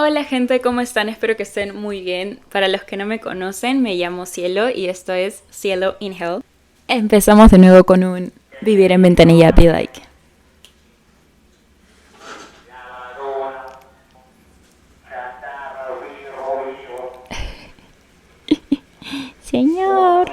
Hola gente, ¿cómo están? Espero que estén muy bien. Para los que no me conocen, me llamo Cielo y esto es Cielo in Hell. Empezamos de nuevo con un Vivir en Ventanilla Be Like. Señor.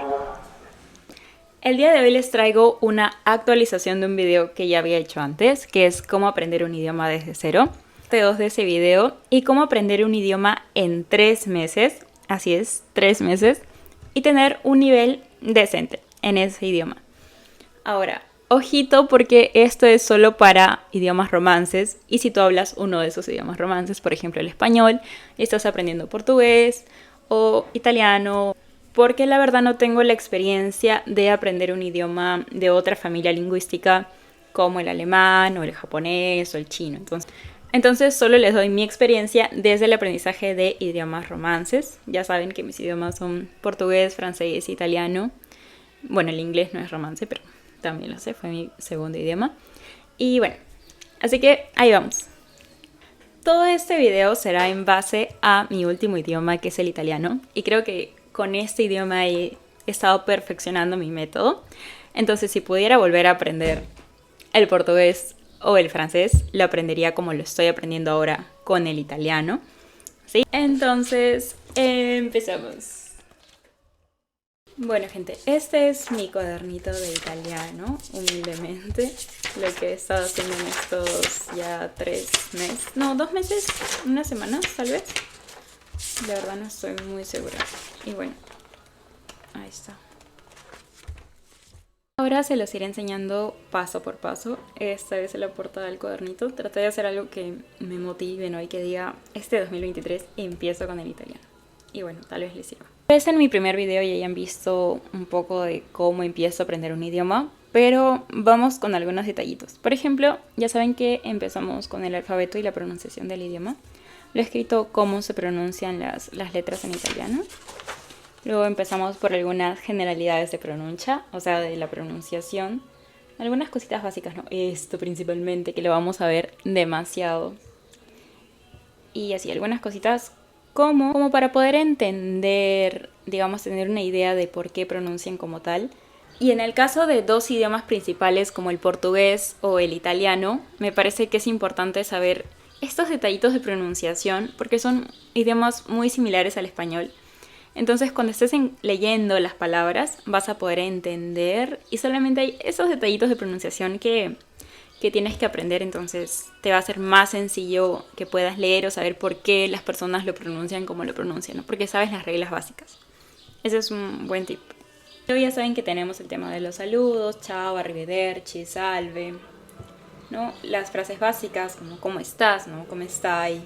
El día de hoy les traigo una actualización de un video que ya había hecho antes, que es cómo aprender un idioma desde cero. Dos de ese video y cómo aprender un idioma en 3 meses, así es, 3 meses, y tener un nivel decente en ese idioma. Ahora, ojito porque esto es solo para idiomas romances y si tú hablas uno de esos idiomas romances, por ejemplo el español, y estás aprendiendo portugués o italiano, porque la verdad no tengo la experiencia de aprender un idioma de otra familia lingüística como el alemán o el japonés o el chino. Entonces solo les doy mi experiencia desde el aprendizaje de idiomas romances. Ya saben que mis idiomas son portugués, francés, italiano. Bueno, el inglés no es romance, pero también lo sé, fue mi segundo idioma. Y bueno, así que ahí vamos. Todo este video será en base a mi último idioma, que es el italiano. Y creo que con este idioma he estado perfeccionando mi método. Entonces, si pudiera volver a aprender el portugués o el francés, lo aprendería como lo estoy aprendiendo ahora con el italiano. ¿Sí? Entonces, empezamos. Bueno, gente, este es mi cuadernito de italiano, humildemente. Lo que he estado haciendo en estos ya 3 meses. No, 2 meses, una semana, tal vez. De verdad no estoy muy segura. Y bueno, ahí está. Ahora se los iré enseñando paso por paso. Esta vez en la portada del cuadernito. Traté de hacer algo que me motive, ¿no? Y que diga, este 2023 empiezo con el italiano. Y bueno, tal vez les sirva. Pues en mi primer video ya hayan visto un poco de cómo empiezo a aprender un idioma, pero vamos con algunos detallitos. Por ejemplo, ya saben que empezamos con el alfabeto y la pronunciación del idioma. Lo he escrito cómo se pronuncian las letras en italiano. Luego empezamos por algunas generalidades de pronuncia, o sea, de la pronunciación. Algunas cositas básicas, ¿no? Esto principalmente, que lo vamos a ver demasiado. Y así, algunas cositas como para poder entender, digamos, tener una idea de por qué pronuncian como tal. Y en el caso de dos idiomas principales como el portugués o el italiano, me parece que es importante saber estos detallitos de pronunciación porque son idiomas muy similares al español. Entonces cuando estés leyendo las palabras vas a poder entender y solamente hay esos detallitos de pronunciación que tienes que aprender, entonces te va a ser más sencillo que puedas leer o saber por qué las personas lo pronuncian como lo pronuncian, ¿no? Porque sabes las reglas básicas. Ese es un buen tip. Luego ya saben que tenemos el tema de los saludos, ciao, arrivederci, salve, ¿no? Las frases básicas como ¿cómo estás?, ¿no? ¿Cómo stai?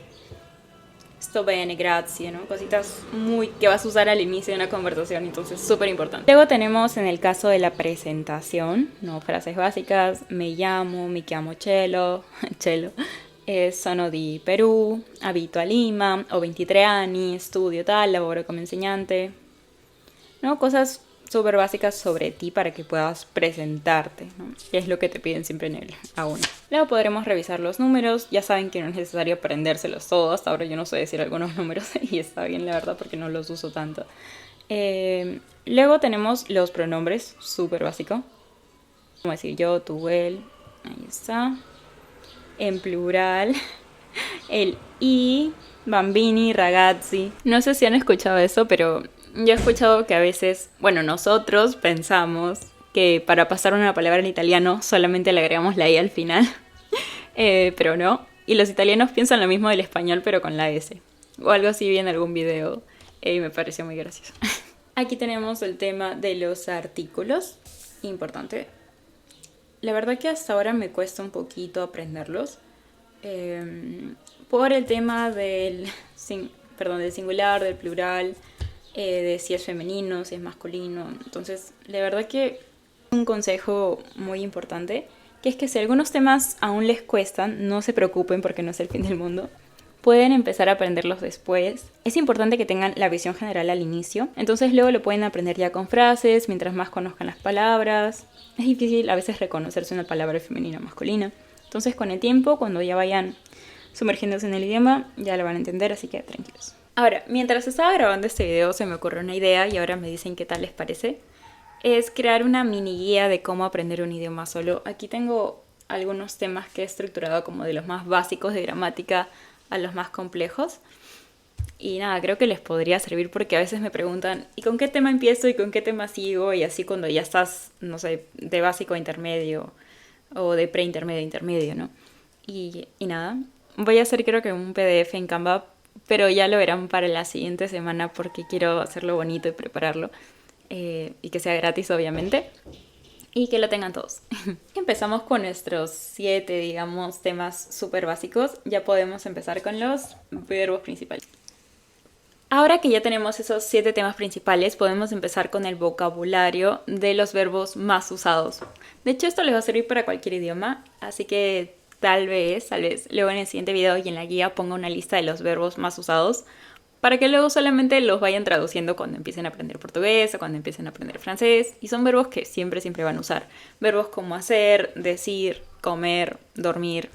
Sto bene, grazie, ¿no? Cositas muy que vas a usar al inicio de una conversación, entonces súper importante. Luego tenemos en el caso de la presentación, ¿no? Frases básicas, mi chiamo Cielo, Cielo, sono di Perù, abito a Lima, ho 23 anni, studio tal, lavoro come insegnante, ¿no? Cosas súper básicas sobre ti para que puedas presentarte, ¿no? Y es lo que te piden siempre en el A1. Luego podremos revisar los números. Ya saben que no es necesario aprendérselos todos. Ahora yo no sé decir algunos números y está bien, la verdad, porque no los uso tanto. Luego tenemos los pronombres, súper básico. Como decir yo, tú, él. Ahí está. En plural. El i, bambini, ragazzi. No sé si han escuchado eso, pero yo he escuchado que a veces, bueno, nosotros pensamos que para pasar una palabra en italiano solamente le agregamos la i al final, pero no. Y los italianos piensan lo mismo del español, pero con la s. O algo así vi en algún video y me pareció muy gracioso. Aquí tenemos el tema de los artículos, importante. La verdad que hasta ahora me cuesta un poquito aprenderlos. Por el tema del singular, del plural, de si es femenino, si es masculino. Entonces, la verdad que un consejo muy importante, que es que si algunos temas aún les cuestan, no se preocupen porque no es el fin del mundo. Pueden empezar a aprenderlos después. Es importante que tengan la visión general al inicio. Entonces luego lo pueden aprender ya con frases, mientras más conozcan las palabras. Es difícil a veces reconocerse una palabra femenina o masculina. Entonces con el tiempo, cuando ya vayan sumergiéndose en el idioma, ya lo van a entender, así que tranquilos. Ahora, mientras estaba grabando este video se me ocurrió una idea y ahora me dicen qué tal les parece. Es crear una mini guía de cómo aprender un idioma solo. Aquí tengo algunos temas que he estructurado como de los más básicos de gramática a los más complejos. Y nada, creo que les podría servir porque a veces me preguntan ¿y con qué tema empiezo y con qué tema sigo? Y así cuando ya estás, no sé, de básico a intermedio o de preintermedio a intermedio, ¿no? Y nada, voy a hacer creo que un PDF en Canva, pero ya lo verán para la siguiente semana porque quiero hacerlo bonito y prepararlo. Y que sea gratis obviamente y que lo tengan todos. Empezamos con nuestros 7, digamos, temas súper básicos. Ya podemos empezar con los verbos principales. Ahora que ya tenemos esos 7 temas principales, podemos empezar con el vocabulario de los verbos más usados. De hecho, esto les va a servir para cualquier idioma, así que tal vez luego en el siguiente video y en la guía ponga una lista de los verbos más usados para que luego solamente los vayan traduciendo cuando empiecen a aprender portugués o cuando empiecen a aprender francés. Y son verbos que siempre van a usar. Verbos como hacer, decir, comer, dormir.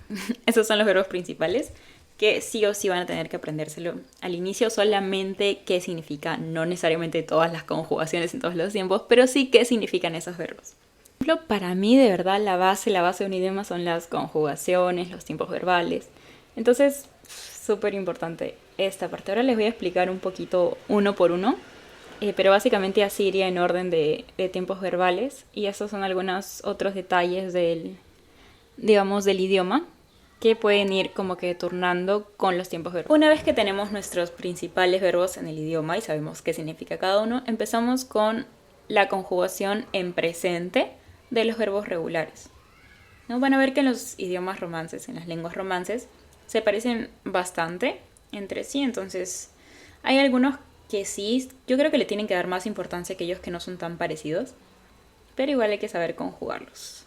Esos son los verbos principales que sí o sí van a tener que aprendérselo al inicio, solamente qué significa, no necesariamente todas las conjugaciones en todos los tiempos, pero sí qué significan esos verbos. Por ejemplo, para mí de verdad la base de un idioma son las conjugaciones, los tiempos verbales. Entonces, súper importante esta parte. Ahora les voy a explicar un poquito uno por uno, pero básicamente así iría en orden de tiempos verbales. Y esos son algunos otros detalles del idioma que pueden ir como que turnando con los tiempos verbales. Una vez que tenemos nuestros principales verbos en el idioma y sabemos qué significa cada uno, empezamos con la conjugación en presente de los verbos regulares. ¿No? Van a ver que en los idiomas romances, en las lenguas romances, se parecen bastante entre sí, entonces hay algunos que sí, yo creo que le tienen que dar más importancia que aquellos que no son tan parecidos, pero igual hay que saber conjugarlos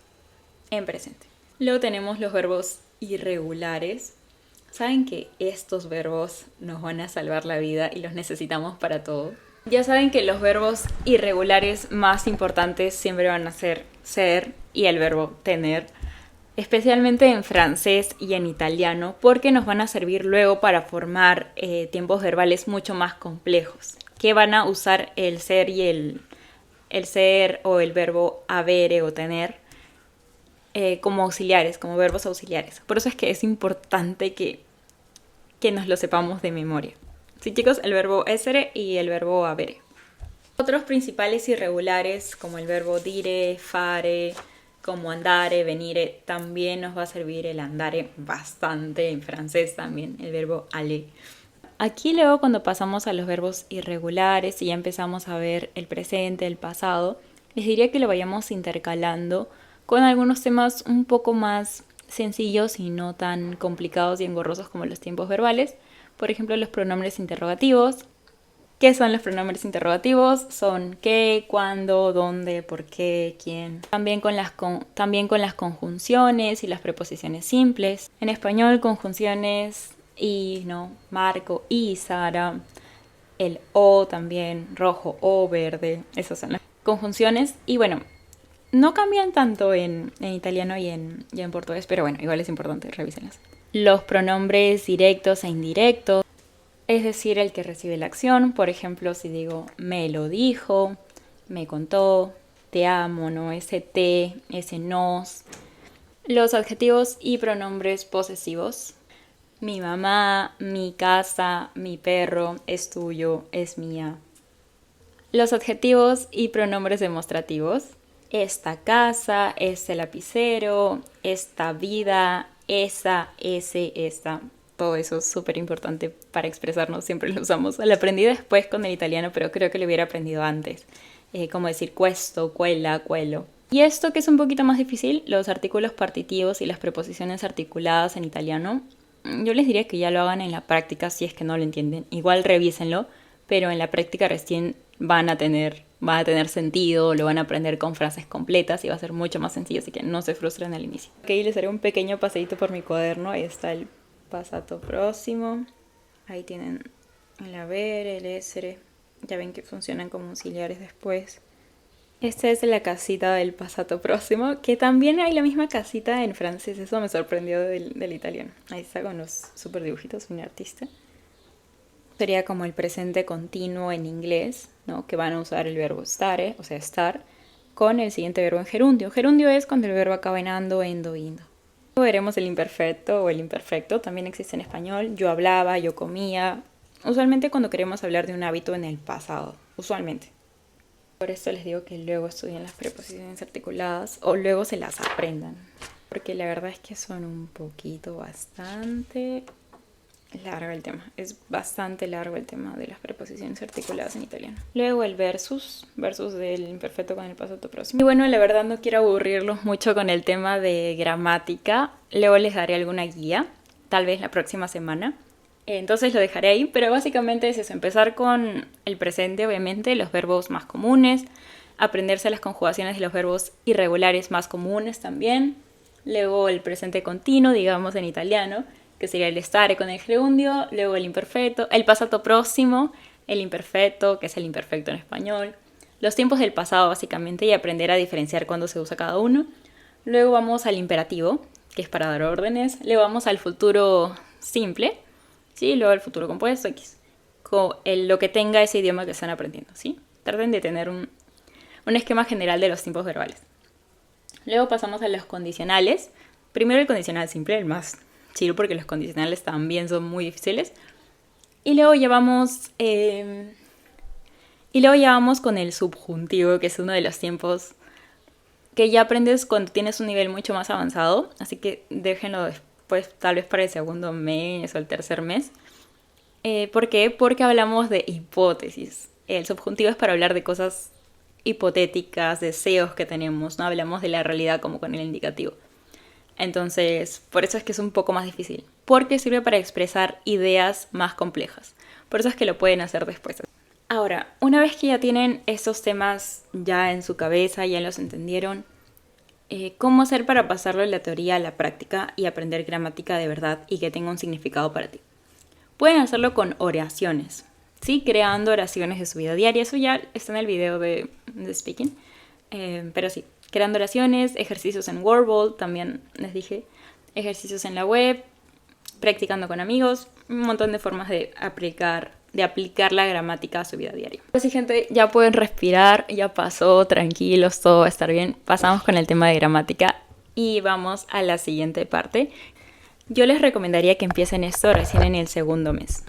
en presente. Luego tenemos los verbos irregulares. Saben que estos verbos nos van a salvar la vida y los necesitamos para todo. Ya saben que los verbos irregulares más importantes siempre van a ser y el verbo tener, especialmente en francés y en italiano, porque nos van a servir luego para formar tiempos verbales mucho más complejos, que van a usar el ser y el ser o el verbo avere o tener como auxiliares, como verbos auxiliares. Por eso es que es importante que nos lo sepamos de memoria. Sí, chicos, el verbo essere y el verbo avere. Otros principales irregulares, como el verbo dire, fare, como andare, venire, también nos va a servir el andare bastante, en francés también, el verbo aller. Aquí luego cuando pasamos a los verbos irregulares y ya empezamos a ver el presente, el pasado, les diría que lo vayamos intercalando con algunos temas un poco más sencillos y no tan complicados y engorrosos como los tiempos verbales. Por ejemplo, los pronombres interrogativos. ¿Qué son los pronombres interrogativos? Son qué, cuándo, dónde, por qué, quién. También con las conjunciones y las preposiciones simples. En español, conjunciones y, ¿no? Marco y Sara. El o también, rojo o verde. Esas son las conjunciones. Y bueno, no cambian tanto en italiano y en portugués, pero bueno, igual es importante, revísenlas. Los pronombres directos e indirectos. Es decir, el que recibe la acción. Por ejemplo, si digo me lo dijo, me contó, te amo, ¿no? Ese te, ese nos. Los adjetivos y pronombres posesivos. Mi mamá, mi casa, mi perro, es tuyo, es mía. Los adjetivos y pronombres demostrativos. Esta casa, este lapicero, esta vida, esa, ese, esta. Todo eso es súper importante para expresarnos, siempre lo usamos. Lo aprendí después con el italiano, pero creo que lo hubiera aprendido antes. Como decir questo, quella, quello. Y esto que es un poquito más difícil, los artículos partitivos y las preposiciones articuladas en italiano, yo les diría que ya lo hagan en la práctica si es que no lo entienden. Igual revísenlo, pero en la práctica recién van a tener sentido, lo van a aprender con frases completas y va a ser mucho más sencillo, así que no se frustren al inicio. Ok, les haré un pequeño paseíto por mi cuaderno. Ahí está el passato próximo. Ahí tienen el haber, el essere. Ya ven que funcionan como auxiliares después. Esta es la casita del passato próximo, que también hay la misma casita en francés. Eso me sorprendió del italiano. Ahí está con los super dibujitos, un artista. Sería como el presente continuo en inglés, ¿no? Que van a usar el verbo stare, o sea, estar, con el siguiente verbo en gerundio. Gerundio es cuando el verbo acaba en ando, endo, indo. Luego veremos el imperfecto o el imperfecto, también existe en español. Yo hablaba, yo comía. Usualmente cuando queremos hablar de un hábito en el pasado, usualmente. Por eso les digo que luego estudien las preposiciones articuladas o luego se las aprendan. Porque la verdad es que son un poquito bastante largo el tema. Es bastante largo el tema de las preposiciones articuladas en italiano. Luego el versus del imperfecto con el passato próximo. Y bueno, la verdad no quiero aburrirlos mucho con el tema de gramática. Luego les daré alguna guía, tal vez la próxima semana. Entonces lo dejaré ahí, pero básicamente es eso, empezar con el presente, obviamente, los verbos más comunes, aprenderse las conjugaciones de los verbos irregulares más comunes también, luego el presente continuo, digamos en italiano, que sería el stare con el gerundio, luego el imperfecto, el passato próximo, el imperfecto, que es el imperfecto en español, los tiempos del pasado básicamente y aprender a diferenciar cuándo se usa cada uno. Luego vamos al imperativo, que es para dar órdenes, luego vamos al futuro simple, ¿sí? Luego el futuro compuesto, X. Lo que tenga ese idioma que están aprendiendo, ¿sí? Traten de tener un esquema general de los tiempos verbales. Luego pasamos a los condicionales. Primero el condicional simple, el más chido, porque los condicionales también son muy difíciles. Y luego ya vamos con el subjuntivo, que es uno de los tiempos que ya aprendes cuando tienes un nivel mucho más avanzado. Así que déjenlo después, tal vez para el segundo mes o el tercer mes. ¿Por qué? Porque hablamos de hipótesis. El subjuntivo es para hablar de cosas hipotéticas, deseos que tenemos. No hablamos de la realidad como con el indicativo. Entonces, por eso es que es un poco más difícil. Porque sirve para expresar ideas más complejas. Por eso es que lo pueden hacer después. Ahora, una vez que ya tienen esos temas ya en su cabeza, ya los entendieron, ¿cómo hacer para pasarlo de la teoría a la práctica y aprender gramática de verdad y que tenga un significado para ti? Pueden hacerlo con oraciones, ¿sí? Creando oraciones de su vida diaria. Eso ya está en el video de Speaking. Pero sí, creando oraciones, ejercicios en Wordle, también les dije, ejercicios en la web, practicando con amigos, un montón de formas de aplicar la gramática a su vida diaria. Así, gente, ya pueden respirar, ya pasó, tranquilos, todo va a estar bien. Pasamos con el tema de gramática y vamos a la siguiente parte. Yo les recomendaría que empiecen esto recién en el segundo mes.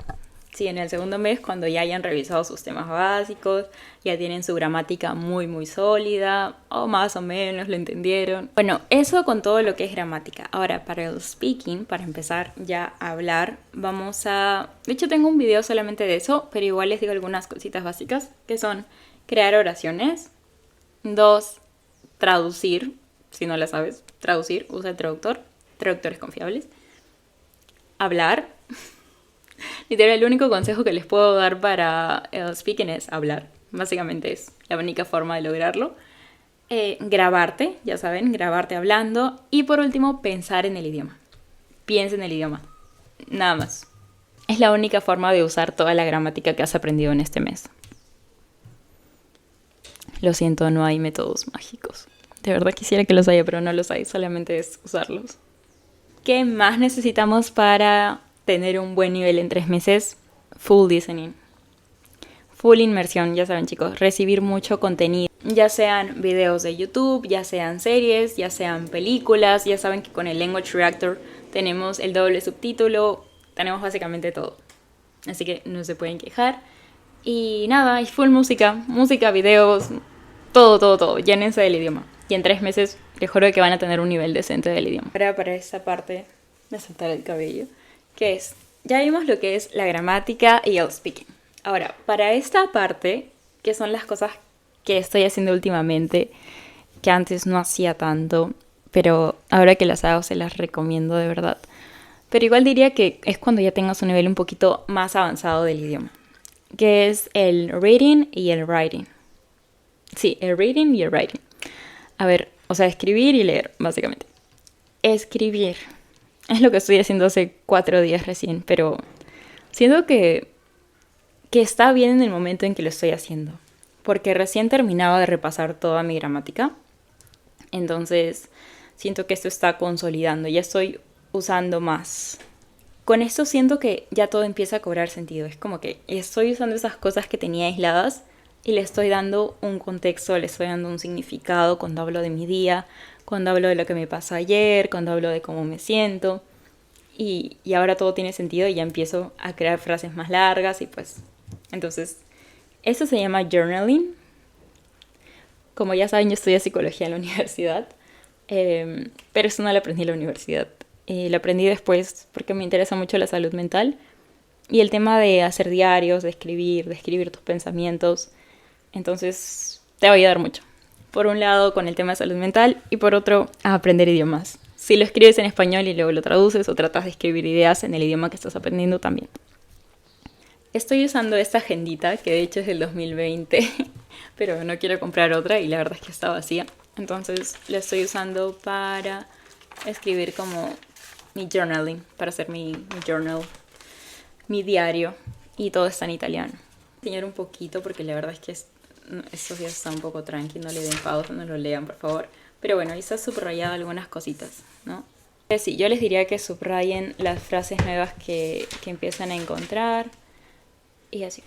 Sí, en el segundo mes, cuando ya hayan revisado sus temas básicos, ya tienen su gramática muy, muy sólida, o más o menos lo entendieron. Bueno, eso con todo lo que es gramática. Ahora, para el speaking, para empezar ya a hablar, vamos a... De hecho, tengo un video solamente de eso, pero igual les digo algunas cositas básicas, que son crear oraciones. 2, traducir, si no la sabes, traducir, usa el traductor, traductores confiables. Hablar. Literal, el único consejo que les puedo dar para el speaking es hablar. Básicamente es la única forma de lograrlo. Grabarte, ya saben, grabarte hablando. Y por último, pensar en el idioma. Piensa en el idioma. Nada más. Es la única forma de usar toda la gramática que has aprendido en este mes. Lo siento, no hay métodos mágicos. De verdad quisiera que los haya, pero no los hay. Solamente es usarlos. ¿Qué más necesitamos para tener un buen nivel en 3 meses? Full listening. Full inmersión, ya saben, chicos. Recibir mucho contenido. Ya sean videos de YouTube, ya sean series, ya sean películas. Ya saben que con el Language Reactor tenemos el doble subtítulo. Tenemos básicamente todo. Así que no se pueden quejar. Y nada, y full música. Música, videos, todo. Llénense del idioma. Y en 3 meses les juro que van a tener un nivel decente del idioma. Ahora para esta parte de soltar el cabello, que es, ya vimos lo que es la gramática y el speaking. Ahora, para esta parte, que son las cosas que estoy haciendo últimamente, que antes no hacía tanto, pero ahora que las hago se las recomiendo de verdad. Pero igual diría que es cuando ya tengas un nivel un poquito más avanzado del idioma, que es el reading y el writing. Sí, el reading y el writing. A ver, o sea, escribir y leer, básicamente. Escribir. Es lo que estoy haciendo hace 4 días recién, pero siento que está bien en el momento en que lo estoy haciendo. porque recién terminaba de repasar toda mi gramática. Entonces siento que esto está consolidando, ya estoy usando más. Con esto siento que ya todo empieza a cobrar sentido. Es como que estoy usando esas cosas que tenía aisladas y le estoy dando un contexto, le estoy dando un significado cuando hablo de mi día, cuando hablo de lo que me pasó ayer, cuando hablo de cómo me siento. Y ahora todo tiene sentido y ya empiezo a crear frases más largas y pues... Entonces, eso se llama journaling. Como ya saben, yo estudié psicología en la universidad, pero eso no lo aprendí en la universidad. Lo aprendí después porque me interesa mucho la salud mental y el tema de hacer diarios, de escribir tus pensamientos. Entonces, te va a ayudar mucho. Por un lado, con el tema de salud mental y por otro, a aprender idiomas. Si lo escribes en español y luego lo traduces o tratas de escribir ideas en el idioma que estás aprendiendo también. Estoy usando esta agendita que de hecho es del 2020, pero no quiero comprar otra y la verdad es que está vacía. Entonces la estoy usando para escribir como mi journaling, para hacer mi journal, mi diario, y todo está en italiano. Voy a enseñar un poquito porque la verdad es que estos días está un poco tranqui, no le den pausa, no lo lean por favor. Pero bueno, ahí está subrayado algunas cositas, ¿no? Sí, yo les diría que subrayen las frases nuevas que empiezan a encontrar y así.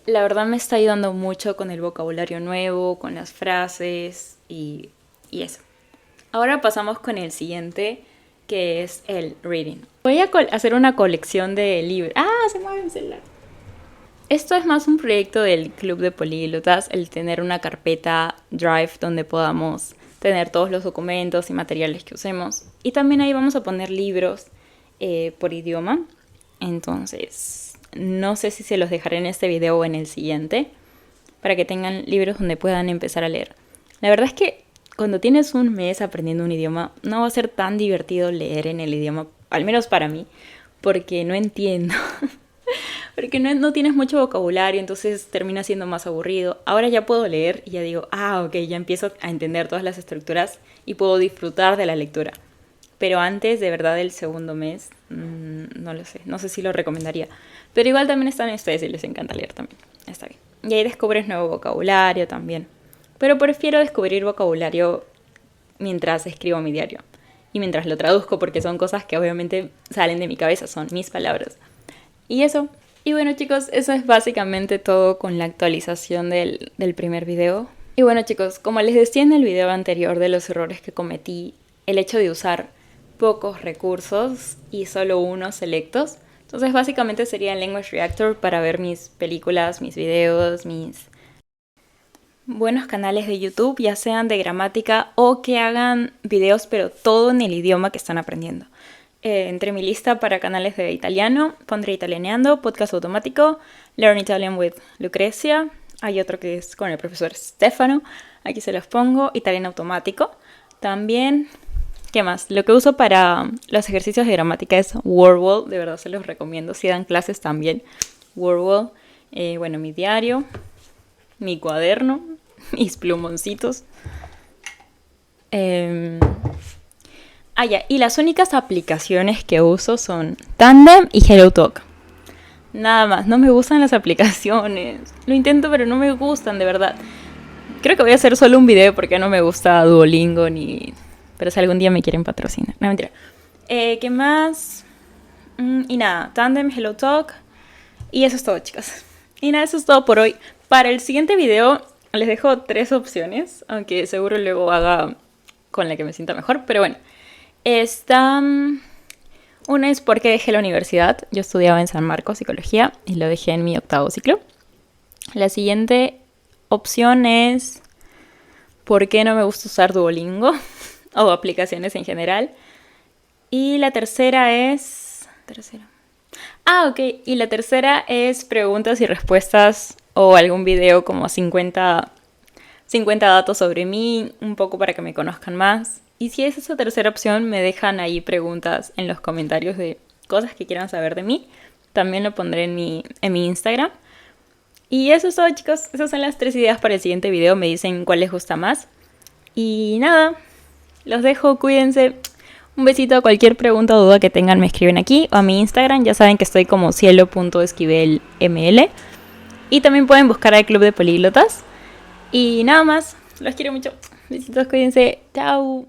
La verdad me está ayudando mucho con el vocabulario nuevo, con las frases y eso. Ahora pasamos con el siguiente, que es el reading. Voy a hacer una colección de libros. ¡Ah! Se mueve el celular. Esto es más un proyecto del Club de Políglotas, el tener una carpeta Drive donde podamos tener todos los documentos y materiales que usemos. Y también ahí vamos a poner libros por idioma. Entonces, no sé si se los dejaré en este video o en el siguiente, para que tengan libros donde puedan empezar a leer. La verdad es que cuando tienes un mes aprendiendo un idioma, no va a ser tan divertido leer en el idioma, al menos para mí, porque no entiendo. Porque no tienes mucho vocabulario, entonces termina siendo más aburrido. Ahora ya puedo leer y ya digo, ok, ya empiezo a entender todas las estructuras y puedo disfrutar de la lectura. Pero antes, de verdad, del segundo mes, no lo sé, no sé si lo recomendaría. Pero igual también están ustedes si les encanta leer también, está bien. Y ahí descubres nuevo vocabulario también. Pero prefiero descubrir vocabulario mientras escribo mi diario. Y mientras lo traduzco, porque son cosas que obviamente salen de mi cabeza, son mis palabras. Y eso. Y bueno chicos, eso es básicamente todo con la actualización del primer video. Y bueno chicos, como les decía en el video anterior de los errores que cometí, el hecho de usar pocos recursos y solo unos selectos. Entonces básicamente sería el Language Reactor para ver mis películas, mis videos, mis buenos canales de YouTube, ya sean de gramática o que hagan videos pero todo en el idioma que están aprendiendo. Entre mi lista para canales de italiano pondré Italianeando, Podcast Automático, Learn Italian with Lucrecia, hay otro que es con el profesor Stefano, aquí se los pongo, Italiano Automático. También, ¿qué más? Lo que uso para los ejercicios de gramática es Wordwall, de verdad se los recomiendo, si dan clases también, Wordwall. Bueno, mi diario, mi cuaderno, mis plumoncitos. Y las únicas aplicaciones que uso son Tandem y HelloTalk. Nada más, no me gustan las aplicaciones. Lo intento, pero no me gustan, de verdad. Creo que voy a hacer solo un video porque no me gusta Duolingo ni... Pero si algún día me quieren patrocinar. No, mentira. ¿Qué más? Y nada, Tandem, HelloTalk. Y eso es todo, chicas. Y nada, eso es todo por hoy. Para el siguiente video les dejo 3 opciones. Aunque seguro luego haga con la que me sienta mejor. Pero bueno. Una es porque dejé la universidad. Yo estudiaba en San Marcos psicología y lo dejé en mi 8º ciclo. La siguiente opción es por qué no me gusta usar Duolingo o aplicaciones en general. Y la tercera es... Y la tercera es preguntas y respuestas o algún video como 50 datos sobre mí, un poco para que me conozcan más. Y si es esa tercera opción, me dejan ahí preguntas en los comentarios de cosas que quieran saber de mí. También lo pondré en mi Instagram. Y eso es todo, chicos. Esas son las 3 ideas para el siguiente video. Me dicen cuál les gusta más. Y nada, los dejo, cuídense. Un besito. A cualquier pregunta o duda que tengan me escriben aquí o a mi Instagram. Ya saben que estoy como cielo.esquivelml. Y también pueden buscar al Club de Políglotas. Y nada más, los quiero mucho. Besitos, cuídense. Chao.